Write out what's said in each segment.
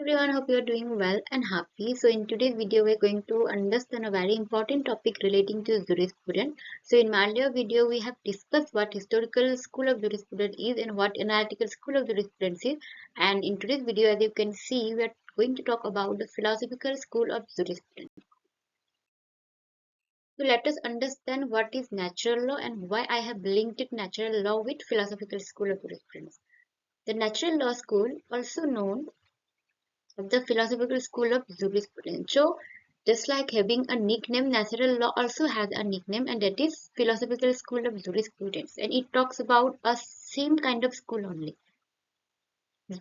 Everyone, hope you are doing well and happy. So in today's video, we're going to understand a very important topic relating to jurisprudence. So in my earlier video, we have discussed what historical school of jurisprudence is and what analytical school of jurisprudence is. And in today's video, as you can see, we are going to talk about the philosophical school of jurisprudence. So let us understand what is natural law and why I have linked natural law with philosophical school of jurisprudence. The natural law school, also known of the philosophical school of jurisprudence. So, just like having a nickname, natural law also has a nickname, and that is philosophical school of jurisprudence. And it talks about a same kind of school only.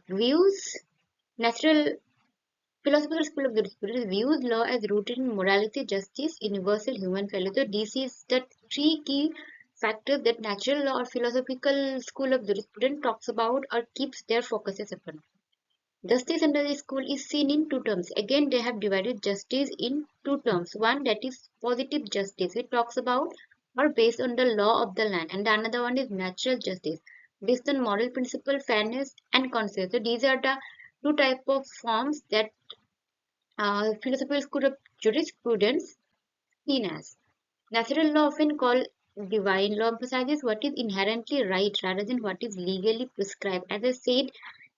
Views natural philosophical school of jurisprudence views law as rooted in morality, justice, universal human value. So, this is the three key factors that natural law or philosophical school of jurisprudence talks about or keeps their focuses upon. Justice under the school is seen in two terms. Again, they have divided justice in two terms. One that is positive justice, it talks about or based on the law of the land, and the another one is natural justice, based on moral principle, fairness, and conscience. So these are the two type of forms that philosophical school of jurisprudence seen as. Natural law, often called divine law, emphasizes what is inherently right rather than what is legally prescribed. As I said,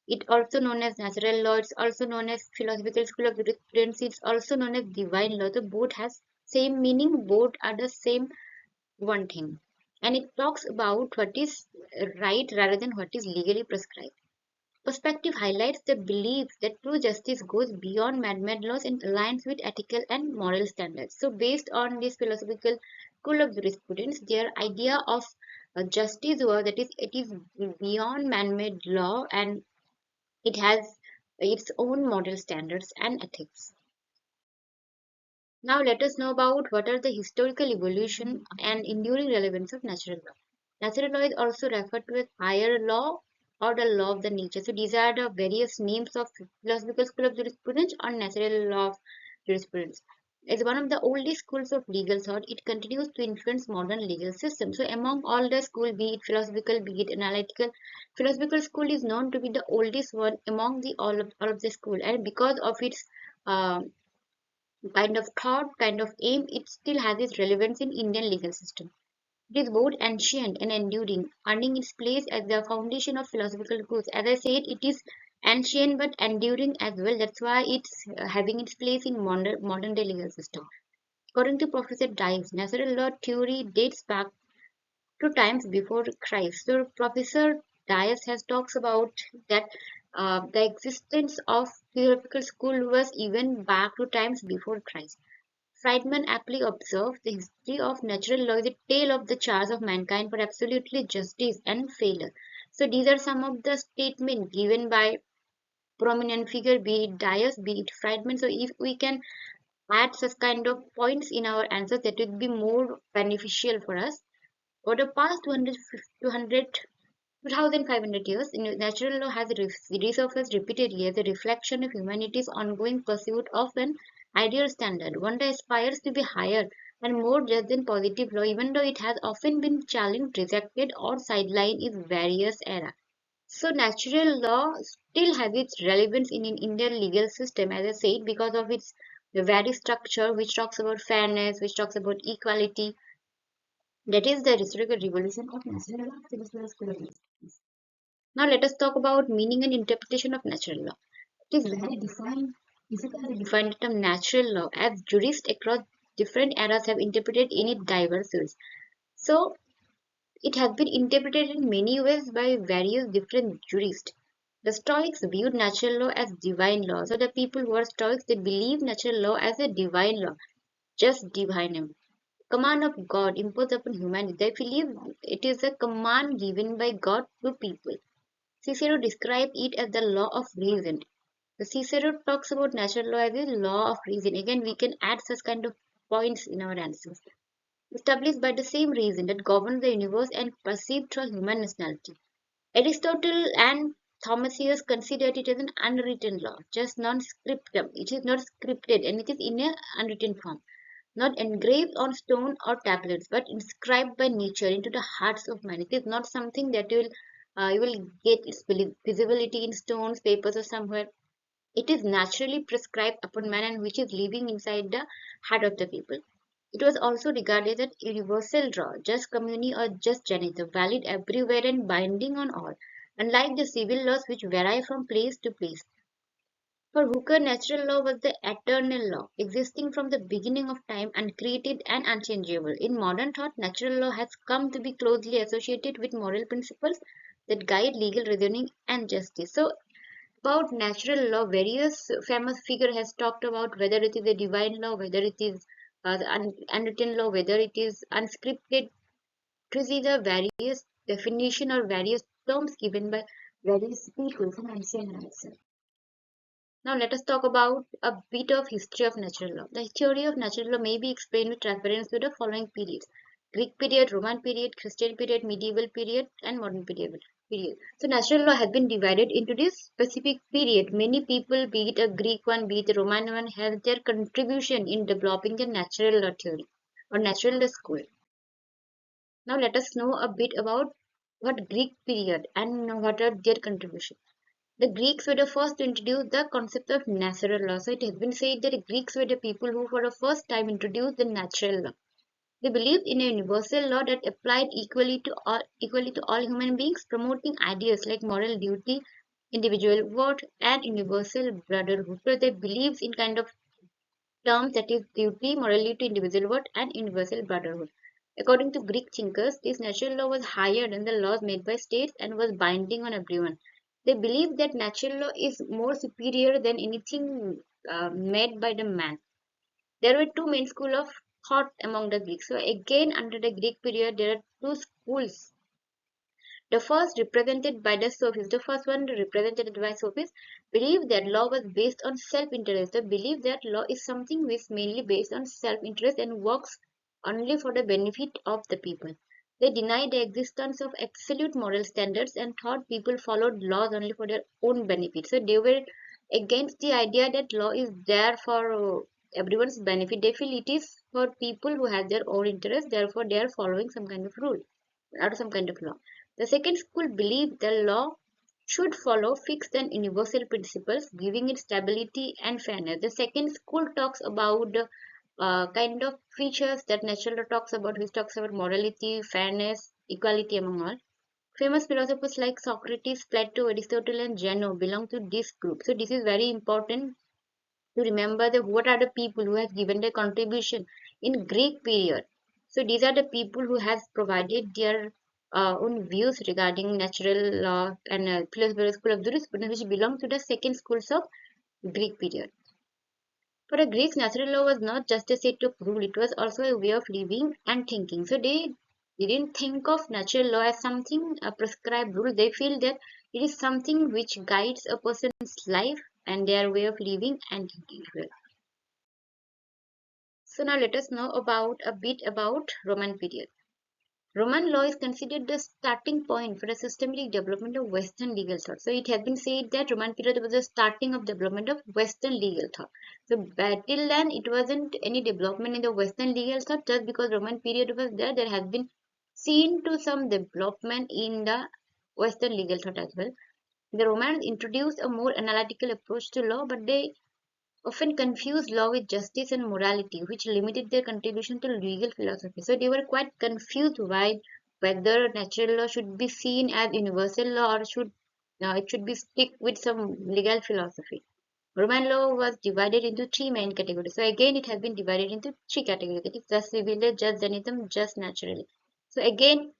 it also known as natural law, it's also known as philosophical school of jurisprudence, it's also known as divine law. So both has same meaning, both are the same one thing. And it talks about what is right rather than what is legally prescribed. Perspective highlights the belief that true justice goes beyond man-made laws and aligns with ethical and moral standards. So, based on this philosophical school of jurisprudence, their idea of justice was that it is beyond man-made law and it has its own moral standards and ethics. Now, let us know about what are the historical evolution and enduring relevance of natural law. Natural law is also referred to as higher law or the law of the nature. So, these are the various names of philosophical school of jurisprudence or natural law of jurisprudence. As one of the oldest schools of legal thought, it continues to influence modern legal systems. So, among all the schools, be it philosophical, be it analytical, philosophical school is known to be the oldest one among the all of the school, and because of its uh, kind of thought, kind of aim, it still has its relevance in Indian legal system. It is both ancient and enduring, earning its place as the foundation of philosophical truth. As I said, it is ancient but enduring as well. That's why it's having its place in modern day legal system. According to Professor Dice, natural law theory dates back to times before Christ. So Professor Dias has talks about that the existence of theoretical school was even back to times before Christ. Friedman aptly observed the history of natural law is a tale of the charge of mankind for absolutely justice and failure. So these are some of the statements given by prominent figure, be it Dias, be it Friedman. So if we can add such kind of points in our answers, that would be more beneficial for us. Over the past 2,500 years, natural law has resurfaced repeatedly as a reflection of humanity's ongoing pursuit of an ideal standard, one that aspires to be higher and more just than positive law, even though it has often been challenged, rejected, or sidelined in various eras. So, natural law still has its relevance in Indian legal system, as I said, because of its very structure, which talks about fairness, which talks about equality, that is the historical revolution of natural law, philosophical school of jurisprudence. Now let us talk about meaning and interpretation of natural law. It is very difficult to define the term natural law as jurists across different eras have interpreted in its diverse ways. So it has been interpreted in many ways by various different jurists. The Stoics viewed natural law as divine law. So the people who are Stoics, they believe natural law as a divine law, just divine command of God imposed upon humanity. They believe it is a command given by God to people. Cicero described it as the law of reason. The Cicero talks about natural law as a law of reason. Again, we can add such kind of points in our answers. Established by the same reason that governs the universe and perceived through human nationality. Aristotle and Thomasius considered it as an unwritten law, just non-scriptum. It is not scripted and it is in an unwritten form, not engraved on stone or tablets, but inscribed by nature into the hearts of men. It is not something that you will get its visibility in stones, papers, or somewhere. It is naturally prescribed upon man and which is living inside the heart of the people. It was also regarded as universal law, just communi or just genitive, valid everywhere and binding on all, unlike the civil laws which vary from place to place. For Hooker, natural law was the eternal law, existing from the beginning of time, uncreated and unchangeable. In modern thought, natural law has come to be closely associated with moral principles that guide legal reasoning and justice. So, about natural law, various famous figure has talked about whether it is a divine law, whether it is the unwritten law, whether it is unscripted. To see the various definition or various terms given by various people from ancient rights. Now let us talk about a bit of history of natural law. The theory of natural law may be explained with reference to the following periods: Greek period, Roman period, Christian period, medieval period, and modern period. So natural law has been divided into this specific period. Many people, be it a Greek one, be it a Roman one, have their contribution in developing the natural law theory or natural law school. Now let us know a bit about what Greek period and what are their contribution. The Greeks were the first to introduce the concept of natural law. So it has been said that the Greeks were the people who for the first time introduced the natural law. They believed in a universal law that applied equally to all human beings, promoting ideas like moral duty, individual worth, and universal brotherhood. So they believed in kind of terms that is duty, morality, individual worth, and universal brotherhood. According to Greek thinkers, this natural law was higher than the laws made by states and was binding on everyone. They believed that natural law is more superior than anything made by the man. There were two main schools of thought among the Greeks. So again, under the Greek period, there are two schools. The first, represented by the sophists, the first one represented by sophists, believed that law was based on self-interest. They believe that law is something which is mainly based on self-interest and works only for the benefit of the people. They denied the existence of absolute moral standards and thought people followed laws only for their own benefit. So they were against the idea that law is there for everyone's benefit. They feel it is for people who have their own interest, therefore they are following some kind of rule or some kind of law. The second school believed the law should follow fixed and universal principles, giving it stability and fairness. The second school talks about kind of features that natural law talks about, which talks about morality, fairness, equality among all. Famous philosophers like Socrates, Plato, Aristotle, and Zeno belong to this group. So this is very important to remember that what are the people who have given their contribution in Greek period. So these are the people who have provided their own views regarding natural law and philosophical school of jurisprudence, which belong to the second schools of Greek period. For the Greeks, natural law was not just a set of rules; it was also a way of living and thinking. So they didn't think of natural law as something a prescribed rule. They feel that it is something which guides a person's life and their way of living and thinking. So now let us know about a bit about Roman period. Roman law is considered the starting point for the systematic development of Western legal thought. So it has been said that Roman period was the starting of development of Western legal thought. So till then it wasn't any development in the Western legal thought. Just because Roman period was there, there has been seen to some development in the Western legal thought as well. The Romans introduced a more analytical approach to law, but they often confused law with justice and morality, which limited their contribution to legal philosophy. So they were quite confused whether natural law should be seen as universal law or should it should be stick with some legal philosophy. Roman law was divided into three main categories. So again, it has been divided into three categories. That is Jus Civile, Jus Gentium, Jus Naturale. So again,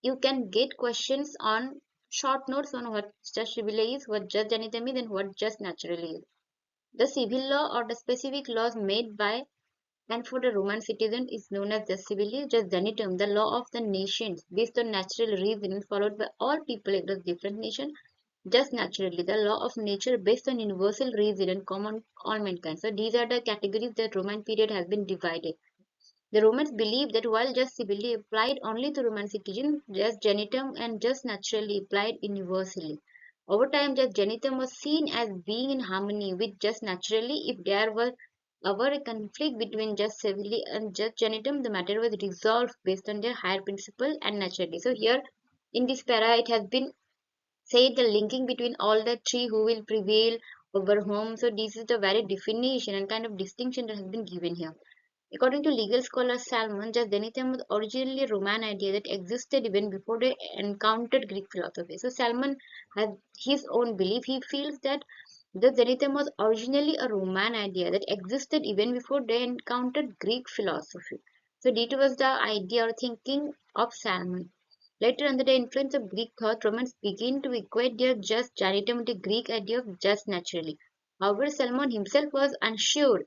you can get questions on short notes on what Jus Civile is, what Jus Gentium is, and what Jus Naturale is. The civil law or the specific laws made by and for the Roman citizen is known as Jus Civile, Jus Gentium, the law of the nations based on natural reason followed by all people across different nations. Jus Naturale, the law of nature based on universal reason and common all mankind. So these are the categories that Roman period has been divided. The Romans believed that while Jus Civile applied only to Roman citizens, Jus Gentium and Jus Naturale applied universally. Over time, Jus Gentium was seen as being in harmony with Jus Naturale. If there was ever a conflict between Jus Civile and Jus Gentium, the matter was resolved based on their higher principle and naturality. So here in this para, it has been said the linking between all the three who will prevail over whom. So this is the very definition and kind of distinction that has been given here. According to legal scholar Salmon, Jus Gentium was originally a Roman idea that existed even before they encountered Greek philosophy. So Salmon has his own belief. He feels that Jus Gentium was originally a Roman idea that existed even before they encountered Greek philosophy. So it was the idea or thinking of Salmon. Later, under the influence of Greek thought, Romans began to equate their Jus Gentium with the Greek idea of Jus Naturale. However, Salmon himself was unsure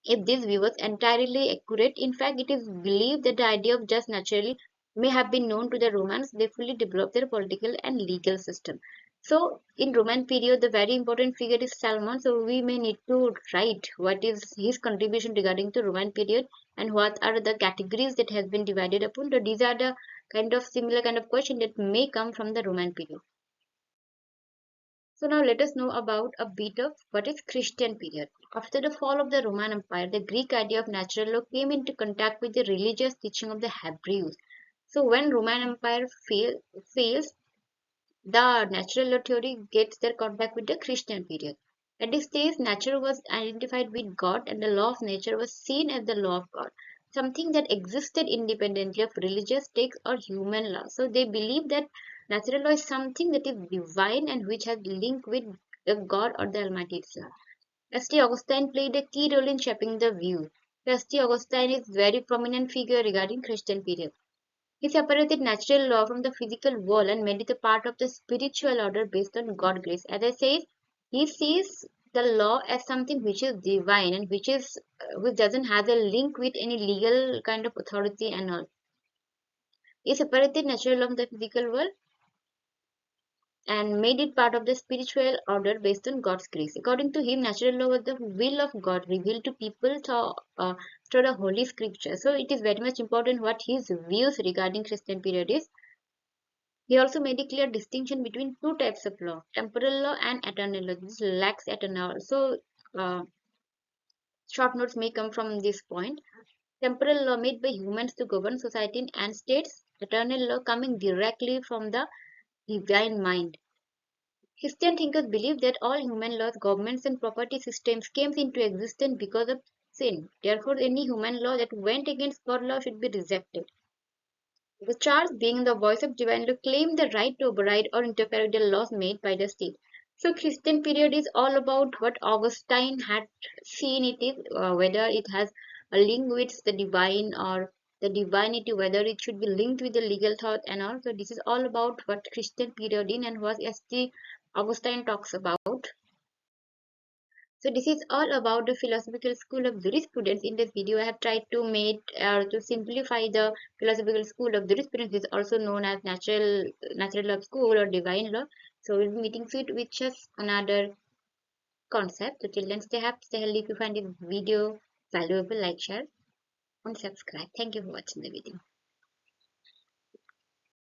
if this view was entirely accurate. In fact, it is believed that the idea of Jus Naturale may have been known to the Romans. They fully developed their political and legal system. So, in Roman period, the very important figure is Salmon. So, we may need to write what is his contribution regarding to Roman period and what are the categories that has been divided upon. So, these are the kind of similar kind of question that may come from the Roman period. So now let us know about a bit of what is Christian period. After the fall of the Roman Empire, the Greek idea of natural law came into contact with the religious teaching of the Hebrews. So when Roman Empire fails, the natural law theory gets their contact with the Christian period. At this stage, nature was identified with God and the law of nature was seen as the law of God, something that existed independently of religious texts or human law. So they believe that natural law is something that is divine and which has link with the God or the Almighty itself. St. Augustine played a key role in shaping the view. St. Augustine is a very prominent figure regarding Christian period. He separated natural law from the physical world and made it a part of the spiritual order based on God's grace. As I said, he sees the law as something which is divine and which doesn't have a link with any legal kind of authority and all. He separated natural law from the physical world and made it part of the spiritual order based on God's grace. According to him, natural law was the will of God revealed to people through the Holy Scripture. So it is very much important what his views regarding Christian period is. He also made a clear distinction between two types of law, temporal law and eternal law. This lacks eternal. So, short notes may come from this point. Temporal law made by humans to govern society and states, eternal law coming directly from the divine mind. Christian thinkers believe that all human laws, governments, and property systems came into existence because of sin. Therefore, any human law that went against God's law should be rejected. The church, being the voice of divine law, claimed the right to override or interfere with the laws made by the state. So Christian period is all about what Augustine had seen it is, whether it has a link with the divine or the divinity, whether it should be linked with the legal thought and all. So this is all about what Christian period in and what S.T. Augustine talks about. So this is all about the philosophical school of jurisprudence. In this video, I have tried to make to simplify the philosophical school of jurisprudence, is also known as natural law school or divine law. So we'll be meeting soon with just another concept. So till then, stay happy, stay healthy. If you find this video valuable, like, share, and subscribe. Thank you for watching the video.